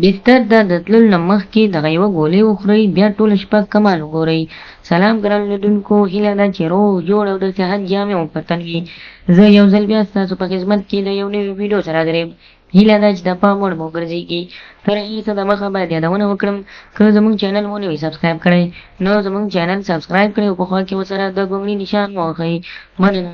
بستر ته د تللو نه مخکې دغه یوه ګولۍ وخورئ، بیا ټوله شپه کمال وګورئ. سلام ګران لیدونکو، هیله ده چې روغ جوړ او د صحت جامې مو په تن وي. زه یو ځل بیا ستاسو په خدمت کې د یو نوي ویډیو سره حاضر یم. هیله ده چې د پام وړ مو وګرځېږي. تر هغې څه دمخه باید یادونه وکړم، که زموږ چینل مو نه وي سبسکرایب کړی، نو زموږ چینل سبسکرایب کړئ او په خوا کې ورسره د ګونګړي نشان ووهئ. مننه.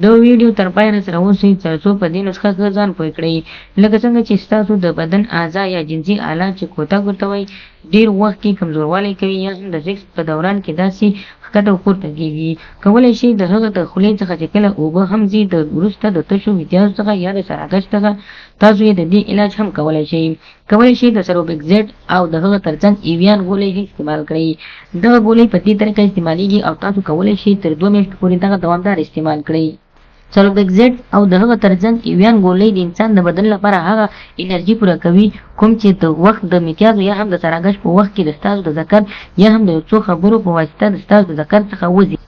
د ویډیو تر پایه سره اوسئ تر څو په دې نسخه ښه ځان پوه کړئ. لکه څنګه چې ستاسو د بدن اعضا یا جنسي آلات چې کوتک ورته وایي ډېر وخت کې کمزوروالی کوي یا هم د سیکس په دوران کې داسې ښکته او پورته کېږي. کولی شئ د هغه د خولې څخه چې کله اوبه هم ځي د وروسته د تشو ویتیازو څخه یا د سرعکس څخه تاسو یې د دې علاج هم کولی شئ. کولی شئ د سروبیکزیډ او د هغه ترڅنګ ایویان ګولۍ استعمال کړئ. دغه ګولۍ په دې طریقه استعمالیږي او تاسو کولی شئ تر 2 میاشتو پورې دغه دوامدار استعمال کړئ. سروبیکزیډ او د هغه ترڅنګ ایویان ګولۍ د انسان د بدن لپاره هغه انرژي پوره کوي کوم چې د وخت د میتیازو یا هم د سرعکس په وخت کې د ستاسو د ذکر یا هم د یو څو خبرو په واسطه د ستاسو د ذکر څخه وځي.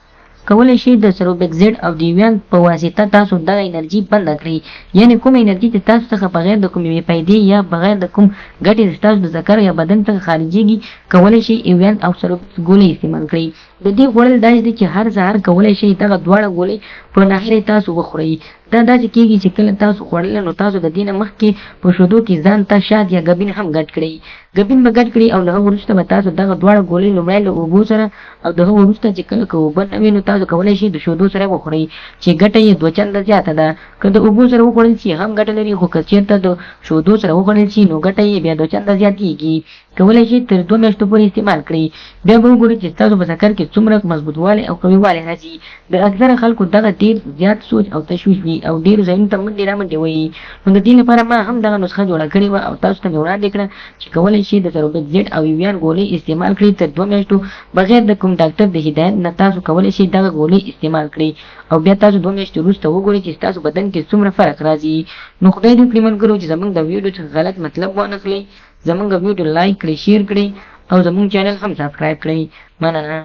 کولی شئ د سروبیکزیډ او د ایویان په واسطه تاسو دغه انرژي بنده کړئ، یعنې کومه انرژي چې تاسو څخه بغیر د کومې فایدې یا بغیر د کوم ګټې د ستاسو د ذکر یا بدن څخه خارجېږي، کولی شئ ایویان او سروبیکس ګولۍ استعمال کړئ. د دې خوړل داسې دی چې هر سهار کولی شئ دغه دواړه ګولۍ په نهر تاسو وخورئ. دا داسې کېږي چې کله تاسو خوړل نو تاسو د دې نه مخکې په شیدو کې ځان ته شات یا ګبین هم ګډ کړئ. ګبین به ګډ کړئ او له هغه وروسته به تاسو دغه دواړه ګولۍ لومړی له اوبو سره او د هغه وروسته چې کله که اوبه نه وي نو تاسو کولی شئ د شیدو سره وخورئ چې ګټه یې 2 چنده زیاته ده. که د اوبو سره وخوړل شي هم ګټه لري، خو که چېرته د شیدو سره وخوړل شي نو ګټه یې بیا 2 چنده زیاتېږي. کولی شئ تر 2 میاشتو پورې استعمال کړئ. بیا به وګورئ چې ستاسو په ذکر کې څومره مضبوطوالی او قویوالی راځي. د اکثره خلکو دغه ډېر زیات سوچ او تشویش وي او ډېرو ځایونو ته منډې رامنډې وهي. نو د دې لپاره ما هم دغه نسخه جوړه کړې وه او تاسو ته مې وړاندې کړه چې کولی شئ د سروبیکزیډ او ایویان ګولۍ استعمال کړئ تر 2 میاشتو بغیر د کوم ډاکټر د هدایت نه. تاسو کولی شئ دغه ګولۍ استعمال کړئ او بیا تاسو 2 میاشتې وروسته وګورئ چې ستاسو بدن کې څومره فرق راځي. نو خدای دې وکړي ملګرو چې زموږ د ویډیو څخه غلط مطلب وانخلئ. زموږ ویډیو لایک کړئ، شیر کړئ او زموږ چینل هم سبسکرایب کړئ. مننه.